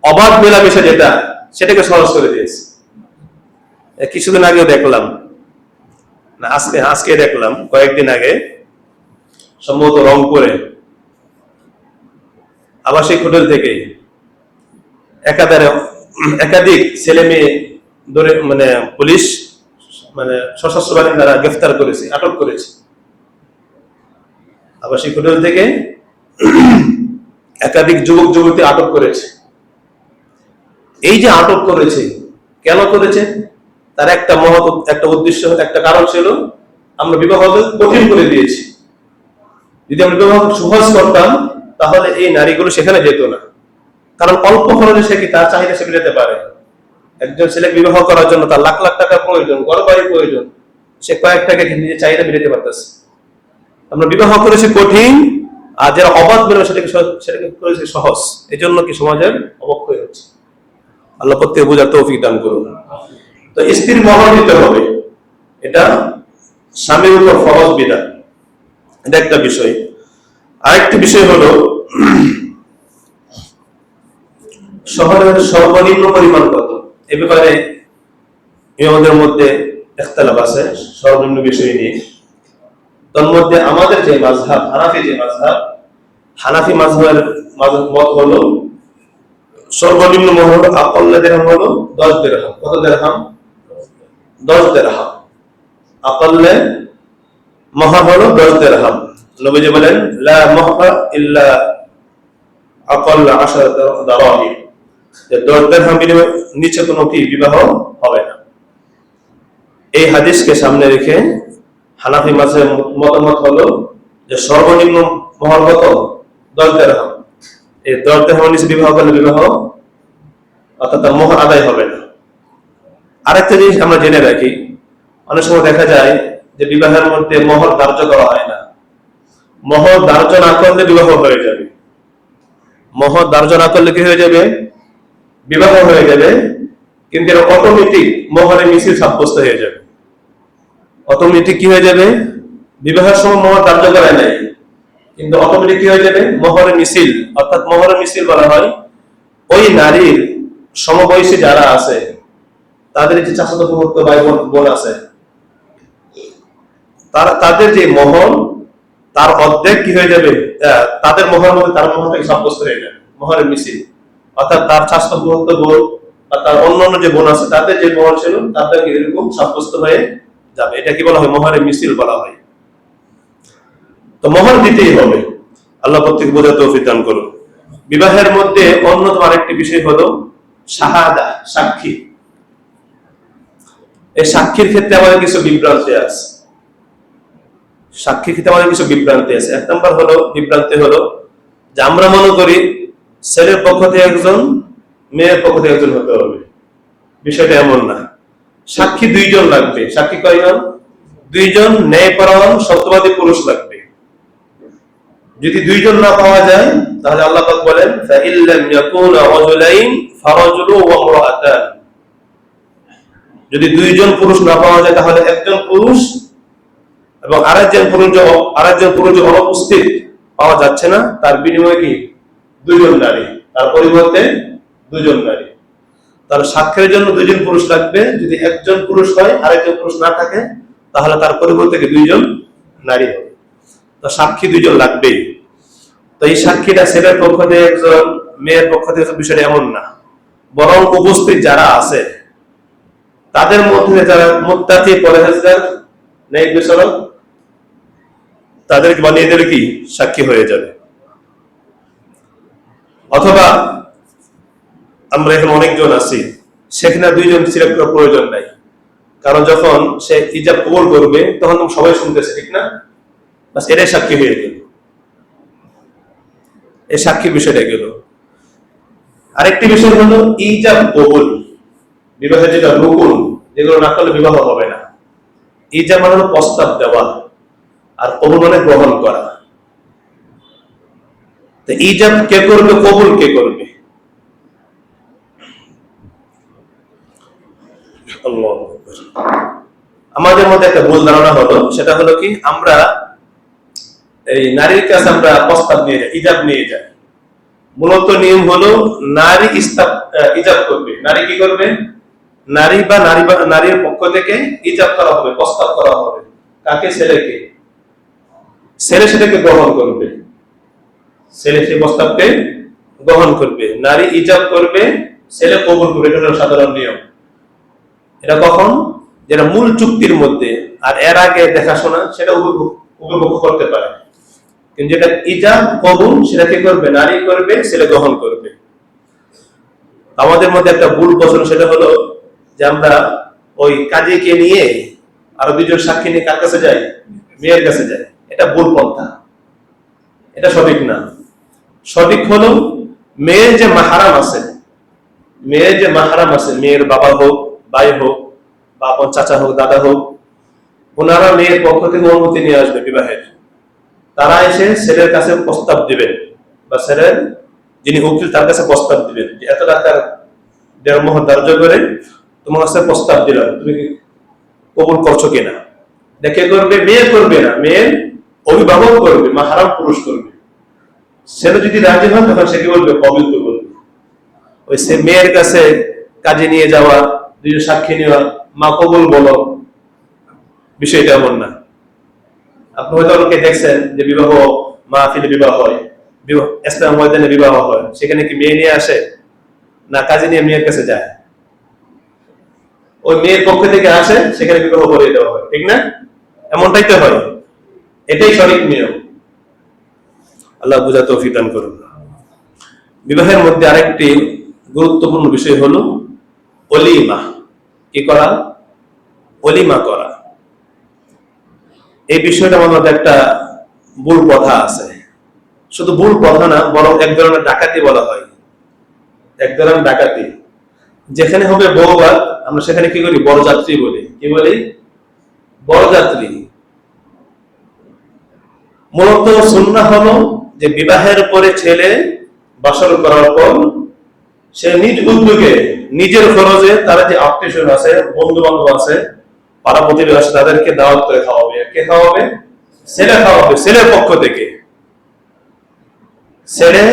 অবাধ মেলামেশা যেটা, সেটাকে সহজ করে দিয়েছে। কিছুদিন আগেও দেখলাম, না আজকে দেখলাম, কয়েকদিন আগে সম্ভবত রংপুরে আবাসিক হোটেল থেকে একাধিক ছেলে মেয়ে ধরে, পুলিশ সশস্ত্র বাহিনী দ্বারা গ্রেফতার করেছে, আটক করেছে। আবাসিক হোটেল থেকে একাধিক যুবক যুবতী আটক করেছে। এই যে আটক করেছে, কেন করেছে? তার একটা মহৎ একটা উদ্দেশ্য, একটা কারণ ছিল, আমরা বিবাহকে কঠিন করে দিয়েছি। যদি আমরা বিবাহ সহজ করতাম তাহলে এই নারীগুলো সেখানে যেত না। কারণ অল্প খরচে সে কি তার চাহিদা সে মেটাতে পারে। একজন ছেলেকে বিবাহ করার জন্য তার লাখ লাখ টাকা প্রয়োজন, ঘর বাড়ি প্রয়োজন, সে কয়েক টাকা নিজের চাহিদা মেটাতে পারতেছে। আমরা বিবাহ করেছি কঠিন, আর যারা অবাধ মেনে সেটাকে করেছে সহজ। এই জন্য কি সমাজের অবক্ষয় হচ্ছে। আল্লাহ প্রত্যেক বোঝার তৌফিক দান করুন। তো স্ত্রীর মহর দিতে হবে, এটা স্বামীর উপর ফরজ বিধান, এটা একটা বিষয়। আরেকটি বিষয় হলো, শহরের সর্বনিম্ন পরিমাণ কত, এ ব্যাপারে ইমামদের মধ্যে ইখতিলাফ আছে সর্বনিম্ন বিষয় নিয়ে। তন্মধ্যে আমাদের যে মাযহাব, হানাফি মাযহাবের মত হলো সর্বনিম্ন মোহর আকল্লা দিরহাম হলো 10 দিরহাম। কত দিরহাম? 10 দিরহাম। আকল্লে মোহর হলো 10 দিরহাম। নবীজি বলেন, লা মুহরা ইল্লা আকল্লা 10 দারাহিম, যে 10 দিরহাম নিচে কোনো কি বিবাহ হবে না। এই হাদিসকে সামনে রেখে হানাফি মাযহাবের মতামত হলো যে সর্বনিম্ন মোহর কত? 10 দিরহাম। এই 10 দিরহামের নিচে বিবাহ করলে বিবাহ অর্থাৎ তার মোহর আদায় হবে না। আরেকটা জিনিস আমরা জেনে রাখি, অনেক সময় দেখা যায় যে বিবাহের মধ্যে মোহর ধার্য করা হয় না। মোহর ধার্য না করলে বিবাহ হয়ে যাবে। মোহর ধার্য না করলে কি হয়ে যাবে? বিবাহ হয়ে যাবে, কিন্তু এটা অটোমেটিক মোহরে মিছিল সাব্যস্ত হয়ে যাবে। অটোমেটিক কি হয়ে যাবে? বিবাহের সময় মোহর ধার্য করা নাই, কিন্তু অটোমেটিক কি হয়ে যাবে? মোহরের মিছিল। অর্থাৎ মোহরের মিছিল বলা হয় ওই নারীর সমবয়সী যারা আছে তাদের যে চাচাতো ফুফাতো ভাই বোন আছে, তাদের যে মোহর তার অর্ধেক কি হয়ে যাবে? তাদের মোহরের মধ্যে তার মোহরটাকে সাব্যস্ত হয়ে যাবে, মোহরের মিছিল। অর্থাৎ তার চাচাতো ফুফাতো বোন বা তার অন্যান্য যে বোন আছে তাদের যে মোহর ছিল তাদেরকে এরকম সাব্যস্ত হয়ে যাবে। এটা কি বলা হয়? মোহরের মিছিল বলা হয়। তো মোহর দিতেই হবে। আল্লাহ প্রত্যেক বোঝা তৌফিক দান করুন। বিবাহের মধ্যে অন্যতম আরেকটি বিষয় হলো শাহাদা, সাক্ষী। এই সাক্ষীর ক্ষেত্রে আমাদের কিছু বিভ্রান্তি আছে। সাক্ষীর ক্ষেত্রে আমাদের কিছু বিভ্রান্তি আছে। এক নম্বর হলো বিভ্রান্তি হলো যে আমরা মনে করি ছেলের পক্ষ থেকে একজন, মেয়ের পক্ষ থেকে একজন হতে হবে। বিষয়টা এমন না। সাক্ষী দুইজন লাগবে। সাক্ষী কয়জন? দুইজন ন্যায়পরায়ণ সত্যবাদী পুরুষ লাগবে। যদি দুইজন না পাওয়া যায় তাহলে আল্লাহ পাক বলেন ফাইল্লাম ইয়াকুনা রাজুলাইন ফারাজুলু ওয়া ইমরাআতান। যদি দুইজন পুরুষ না পাওয়া যায় তাহলে একজন পুরুষ এবং আরেকজন পুরুষ অনুপস্থিত পাওয়া যাচ্ছে না, তার বিনিময়ে কি? দুইজন নারী, তার পরিবর্তে দুইজন নারী। তাহলে সাক্ষীর জন্য দুইজন পুরুষ লাগবে। যদি একজন পুরুষ হয় আরেকজন পুরুষ না থাকে তাহলে তার পরিবর্তে দুইজন নারী হবে। তো সাক্ষী দুইজন লাগবেই। তো এই সাক্ষীটা ছেলের পক্ষ থেকে একজন, মেয়ের পক্ষ থেকে বিষয়টা এমন না, বরং উপস্থিত যারা আছে তাদের মধ্যে যারা মুত্তাকি পরহেজগার নেই বিচারক তাদেরকে বানিয়ে দিলে কি সাক্ষী হয়ে যাবে। অথবা আমরা এখন অনেকজন আছি, সেখানে দুইজন সিলেক্ট করার প্রয়োজন নাই, কারণ যখন সে ইজাব কবুল করবে তখন তুমি সবাই শুনতেছে, ঠিক না? বাস এটাই সাক্ষী হয়ে গেল। এই সাক্ষীর বিষয়টা গেল। আরেকটি বিষয় হলো ইজাব কবুল, বিবাহের যেটা রুকুন, যেগুলো না করলে বিবাহ হবে না। ইজাব মানে হলো প্রস্তাব দেওয়া, আর কবুল মানে গ্রহণ করা। তো ইজাব কে করবে, কবুল কে করবে? আমাদের মধ্যে একটা ভুল ধারণা হলো, সেটা হলো কি আমরা এই নারীর কাছে আমরা প্রস্তাব নিয়ে যাই, ইজাব নিয়ে যাই। মূলত নিয়ম হলো নারী ইজাব করবে। নারী কি করবে? নারীর পক্ষ থেকে ইজাব করা হবে, প্রস্তাব করা হবে। কাকে? ছেলেকে। ছেলে সেটাকে গ্রহণ করবে, ছেলে সেই প্রস্তাবকে গ্রহণ করবে। নারী ইজাব করবে, ছেলে কবুল করবে। এটা হলো সাধারণ নিয়ম। এটা কখন? যেটা মূল চুক্তির মধ্যে, আর এর আগে দেখাশোনা সেটা উপভোগ করতে পারে। কিন্তু যেটা ইজাব কবুল সেটা কি করবে? নারী করবে, ছেলে গ্রহণ করবে। আমাদের মধ্যে একটা ভুল প্রচলন, সেটা হলো যে আমরা ওই কাজীকে নিয়ে আরো দুজন সাক্ষী নিয়ে কার কাছে যাই? মেয়ের কাছে যাই। এটা ভুল পন্থা, এটা সঠিক না। সঠিক হলো মেয়ের যে মাহরাম আছে, মেয়ের বাবা হোক, ভাই হোক, বা আপন চাচা হোক, দাদা হোক, ওনারা মেয়ের পক্ষ থেকে অনুমতি নিয়ে আসবে বিবাহের। তারা এসে ছেলের কাছে প্রস্তাব দিবেন, বা ছেলের যিনি উকিল তার কাছে প্রস্তাব দিবেন যে এত টাকার দেড়মোহর ধার্য করে তোমার কাছে প্রস্তাব দিলাম, তুমি কবুল করছো কিনা। দেখে করবে? মেয়ে করবে না, মেয়ের অভিভাবক করবে, মাহরাম পুরুষ করবে। ছেলে যদি রাজি হয় তখন সে কি বলবে? কবুল তো বলবে। ওই সে মেয়ের কাছে কাজে নিয়ে যাওয়া, দুজন সাক্ষী নেওয়া, মা কবুল বলো, বিষয়টা এমন না। আপনি হয়তো অনেকে দেখছেন যে বিবাহ মাহফিলে বিবাহ হয়, ইসলাম ময়দানে বিবাহ হয়, সেখানে কি মেয়ে নিয়ে আসে না কাজে নিয়ে মেয়ের কাছে যায়? ওই মেয়ের পক্ষ থেকে আসে, সেখানে বিবাহ করে দেওয়া হয়, ঠিক না? এমনটাই তো হয়। এটাই সঠিক নিয়ম। আল্লাহ বুঝা তৌফিক দান করুন। বিবাহের মধ্যে আরেকটি গুরুত্বপূর্ণ বিষয় হলো ওলিমা। কি করা? ওলিমা করা। এই বিষয়টা আমার মধ্যে একটা ভুল কথা আছে। শুধু ভুল কথা না, বরং এক ধরনের ডাকাতি বলা হয়। এক ধরনের ডাকাতি। যেখানে হবে বউভাত, আমরা সেখানে কি করি? বরযাত্রী বলি। কি বলি? বরযাত্রী। মূলত সুন্নাহ হলো যে বিবাহের পরে ছেলে বাসর করার পর সে নিজ উদ্যোগে, নিজের খরচে তারা যে আত্মীয় আছে, বন্ধু বান্ধব আছে, পাড়া প্রতিবেশী আছে, তাদেরকে দাওয়াত করে খাওয়াবে। কে খাওয়াবে? ছেলে খাওয়াবে, ছেলের পক্ষ থেকে। ছেলে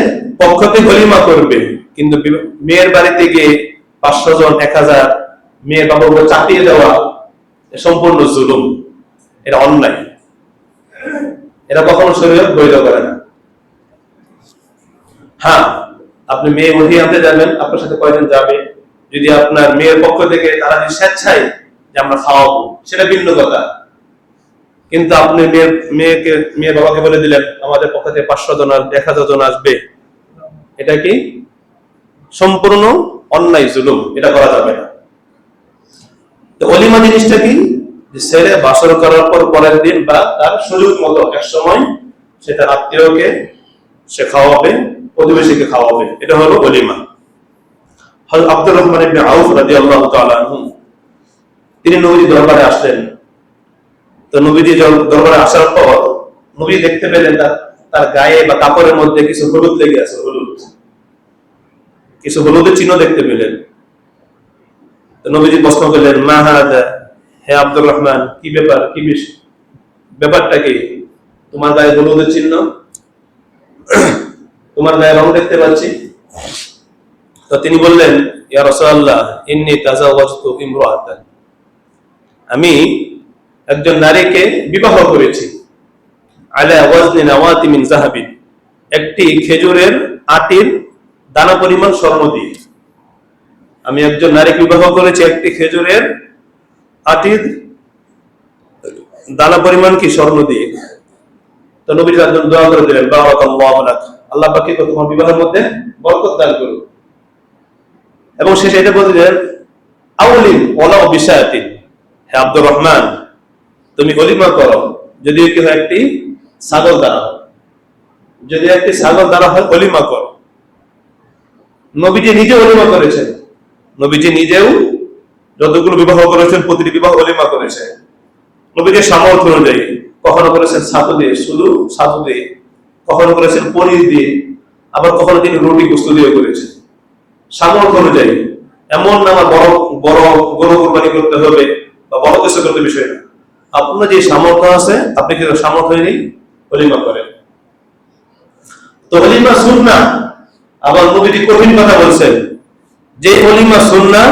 পক্ষ থেকে অলিমা করবে, কিন্তু মেয়ের বাড়িতে গিয়ে 500 জন 1000 মেয়ের বাবাকে চাপিয়ে দেওয়া সম্পূর্ণ জুলুম, এটা অন্যায়, এটা কখনো শরীয়ত বৈধ করে না। হ্যাঁ, আপনি মেয়ে উঠিয়ে আনতে যাবেন, আপনার সাথে কয়জন যাবে, যদি আপনার মেয়ের পক্ষ থেকে তারা যদি স্বেচ্ছায় যে আমরা খাওয়াবো, সেটা ভিন্ন কথা। কিন্তু আপনি মেয়ের বাবাকে বলে দিলেন আমাদের পক্ষ থেকে 500 জন আর 1000 জন আসবে, এটা কি সম্পূর্ণ অন্যায়, জুলুম, এটা করা যাবে না। তো অলিমা জিনিসটা কি, যে ছেলে বাসর করার পর পরের দিন বা তার সুযোগ মতো এক সময় সে তার আত্মীয়কে সে খাওয়াবে, প্রতিবেশীকে খাওয়াবে, এটা হলো অলিমা। হযরত আব্দুর রহমান ইবনে আউফ রাদিয়াল্লাহু তাআলা আনহু তিনি নবীর দরবারে আসলেন। তো নবীজি দরবারে আসার পর নবী দেখতে পেলেন তার গায়ে বা কাপড়ের মধ্যে কিছু হলুদ লেগে আছে, কিছু হলুদের চিহ্ন দেখতে পেলেন। তো নবীজি প্রশ্ন করলেন, মা হাদা, হে আব্দুর রহমান, কি ব্যাপার, কি ব্যাপারটা কি, তোমার গায়ে হলুদের চিহ্ন, তোমার গায়ে রং দেখতে পাচ্ছি। তো তিনি বললেন, ইয়া রাসূলুল্লাহ, ইন্নী তাযাওয়াজতু ইমরাআতান, আমি একজন নারীকে বিবাহ করেছি, আলা ওয়াজনি নাওয়াতি মিন যাহাবিন, একটি খেজুরের আটির দানা পরিমাণ স্বর্ণ দিয়ে। আমি একজন নারীকে বিবাহ করেছি একটি খেজুরের আটির দানা পরিমাণ কি স্বর্ণ দিয়ে। তো নবী দোয়া করে দিলেন, বারাকাল্লাহু লাক, আল্লাহ পাক তোমার বিবাহের মধ্যে বরকত দান করুন। এবং শেষে এটা বলে দিলেন, আউলিম ওয়ালাউ বিশায়াতিন, হে আব্দুর রহমান, তুমি অলিমা করো, যদি কি হয় একটি ছাগল দ্বারা, যদি একটি ছাগল দ্বারা হয় অলিমা করো। নবীজি নিজে অলিমা করেছেন, নবীজি নিজেও যতগুলো বিবাহ করেছেন প্রতিটি বিবাহ অলিমা করেছে নবীজির সামর্থ্য অনুযায়ী। কখনো করেছেন ছাতু দিয়ে, শুধু ছাতু দিয়ে, কখনো করেছেন পনির দিয়ে, আবার কখনো তিনি রুটি গোস্ত দিয়ে করেছেন, সামর্থ্য অনুযায়ী। এমন না আমার বড় বড় গরু কোরবানি করতে হবে বা বড় কিছু করতে, বিষয় না, আপনার যে সামর্থ্য আছে আপনি কিন্তু সামর্থ্য নেই অলিমা করেন। তো অলিমা সুন্নাহ, আবার নবীজি কঠিন কথা বলছেন, যে অলিমা সুন্নাহ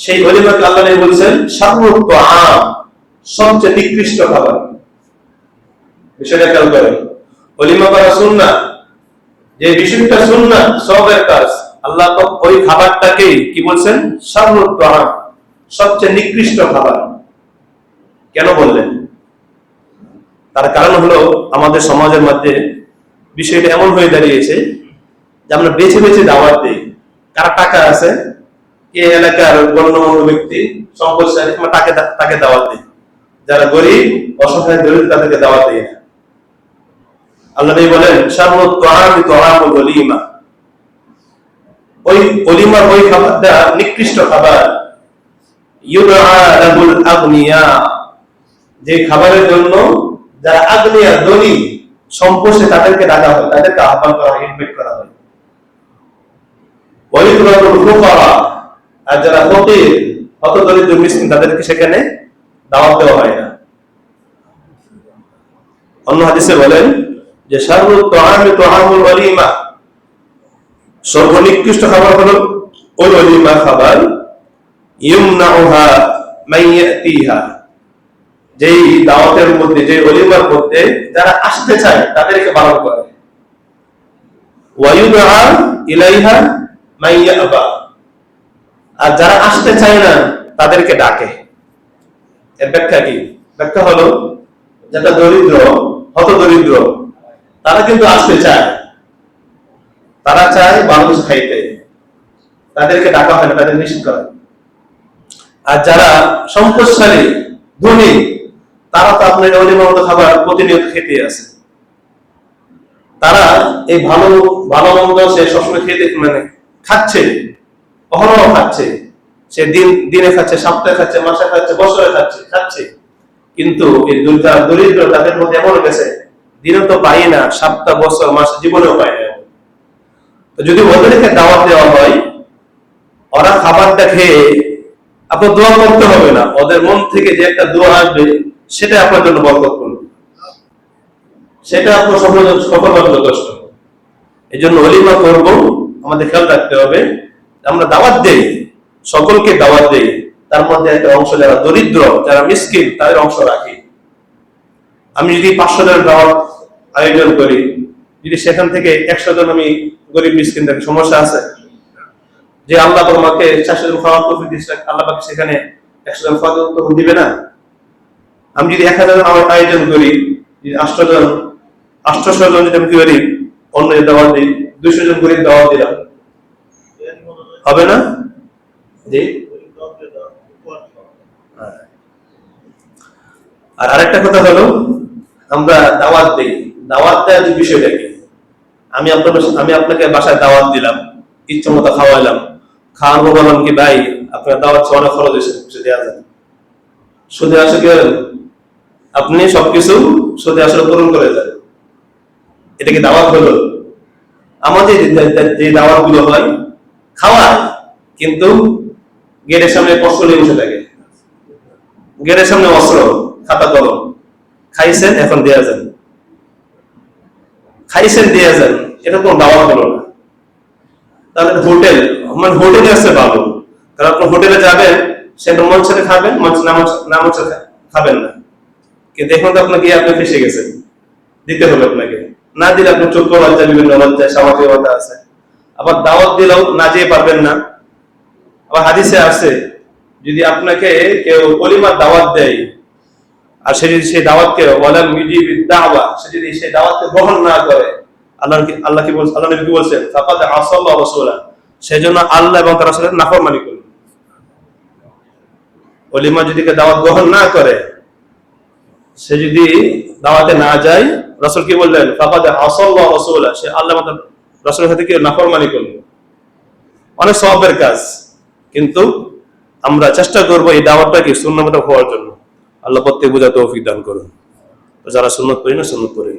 সেই অলিমাকে আল্লাহ নবী বলছেন শাররুত তাআম, সবচেয়ে নিকৃষ্ট খাবার। বিষয়টা খেয়াল করেন, অলিমা করা সুন্নাহ, যে বিষয়টা সুন্নাহ সবের কাজ, আল্লাহ তো ওই খাবারটাকে কি বলছেন, শাররুত তাআম, সবচেয়ে নিকৃষ্ট খাবার। কেন বললেন? তার কারণ হলো আমাদের সমাজের মধ্যে বিষয়টা এমন হয়ে দাঁড়িয়েছে যে আমরা বেছে বেছে দাওয়াত দিই, কার টাকা আছে, কে এলাকার গণ্যমান্য ব্যক্তি, সম্পদশালী, আমরা তাকে দাওয়াত দিই, যারা গরিব অসহায় দরিদ্র তাদেরকে দাওয়াত দিই না। আল্লাহ নবী বলেন, শাররুত তাআমি তাআমুল ওলিমা, ওই ওলিমার ওই খাবারটা নিকৃষ্ট খাবার। ইউদআ লাহুল আগনিয়া, যে খাবারের জন্য যারা আগনিয়া, ধনী, সম্পদশালী, তাদেরকে ডাকা হয়, তাদেরকে আহ্বান করা হয়, ইনভাইট করা হয়। ওয়াইদুল ফুকারা, আর যারা ফকির, হতদরিদ্র, মিসকিন, তাদেরকে সেখানে দাওয়াত দেওয়া হয় না। অন্য হাদিসে বলেন যে শাররুত তাআমি তাআমুল ওয়ালিমা, সর্বনিকৃষ্ট খাবার হলো ওই ওলিমা খাবার। ইউমনাউহা মাইয়াতিহা, যেই দাওয়াতের মধ্যে, যে ওলিমার মধ্যে যারা আসতে চায় তাদেরকে বারণ করে। ওয়ায়ুদআ ইলাইহা মাইয়াবা, আর যারা আসতে চায় না তাদেরকে ডাকে। এর ব্যাখ্যা কি? ব্যাখ্যা হলো, যারা দরিদ্র, হতদরিদ্র, তারা কিন্তু আসতে চায়, তারা চায় ভালো কিছু খাইতে, তাদেরকে ডাকা হয় না, তাদের নিষেধ করা হয়। আর যারা সম্পদশালী, ধনী, তারা তো আপনার অলিমার মতো খাবার প্রতিনিয়ত খেতে আছে, তারা এই ভালো ভালো মন্দ সে সবসময় খেতে, মানে খাচ্ছে, অহরহ খাচ্ছে, সে দিনে খাচ্ছে, সপ্তাহে খাচ্ছে, মাসে খাচ্ছে, বছরে খাচ্ছে। কিন্তু এই দরিদ্র তাদের মধ্যে এমন গেছে, দিনও তো পাই না, সপ্তাহ, বছর, মাস, জীবনেও পাই না। তো যদি ওদেরকে দাওয়াত দেওয়া হয়, ওরা খাবারটা খেয়ে আপনার দোয়া করতে হবে না, ওদের মন থেকে যে একটা দোয়া আসবে সেটা আপনার জন্য বরকত করবে, সেটা আপনার সফল যথেষ্ট। এই জন্য ওলিমা করবো, আমাদের খেয়াল রাখতে হবে আমরা দাওয়াত দেই, সকলকে দাওয়াত দেই, তার মধ্যে একটা অংশ যারা দরিদ্র, যারা মিসকিন, তাদের অংশ রাখি। আমি যদি 500 জনের দাওয়াত আয়োজন করি, যদি সেখান থেকে 100 জন আমি গরিব মিসকিন থাকি, সমস্যা আছে? যে আল্লাহ আমাকে 400 জন খাওয়ার তৌফিক দিয়েছে, আল্লাহ পাকে সেখানে 100 জন খাওয়ার তৌফিক দিবে না? আমি যদি 1000 আয়োজন করি, যদি 800 জন যদি আমি কি করি, অন্য দাওয়াত দিই, 200 জন গরিব দাওয়াত দিলাম, হবে না? জি। আর আরেকটা কথা হলো, আমরা দাওয়াত দিই, দাওয়াত দেওয়ার যে বিষয়টা কি, আমি আপনাকে বাসায় দাওয়াত দিলাম, ইচ্ছা মতো খাওয়াইলাম, খাওয়ানো বললাম কি ভাই আপনার দাওয়াত অনেক খরচ হয়েছে, কিছু দেওয়া যায়, সুদে আসে কি আপনি সবকিছু সুদে আসলে পূরণ করে দেন, এটা কি দাওয়াত হলো? আমাদের যে দাওয়াত গুলো হয় খাওয়ায়, কিন্তু গেটের সামনে কষ্ট নিয়ে বসে থাকে, গেটের সামনে অস্ত্র, খাতা কলম, খাইছেন এখন দেয়া যান, খাইছেন দেয়া যান, এটা কোনো দাওয়াত হলো না। তাহলে হোটেল, মানে হোটেলে আসছে ভালো, কারণ আপনি হোটেলে যাবেন, সেটা মন ছেড়ে খাবেন, না মন ছেড়ে খাবেন না, কিন্তু এখন তো আপনাকে আপনি ফেসে গেছেন, দিতে হবে আপনাকে, না দিলে আপনি চোখ লজ্জা, বিভিন্ন লজ্জায় সামাজিকতা আছে। আবার দাওয়াত দিলেও না যেয়ে পারবেন না। আবার হাদিসে আছে, যদি আপনাকে কেউ কলিমার দাওয়াত দেয়, আর সে যদি সেই দাওয়াতকে ওয়ালাম ইউজিবিদ দাওয়া, সে যদি সেই দাওয়াতকে গ্রহণ না করে, আল্লাহ কি বলছেন, আল্লাহ নবী কি বলছেন, ফাকাদ আসাল্লাহু রাসূলা, সেজন্য আল্লাহ এবং তার রাসূলের নাফরমানি করল। কলিমা যদি দাওয়াত গ্রহণ না করে, সে যদি দাওয়াতে না যায়, রাসূল কি বললেন, ফাকাদ আসাল্লাহু রাসূলা, সে আল্লাহ এবং তার রাসূলের সাথে কি নাফরমানি করল। অনেক সওয়াবের কাজ, কিন্তু আমরা চেষ্টা করবো এই দাওয়াতটাকে সুন্নাত হওয়ার জন্য। আল্লাহ প্রত্যেক বোঝা তৌফিক দান করুন। যারা সুন্নত পড়ি না, সুন্নত পড়ি।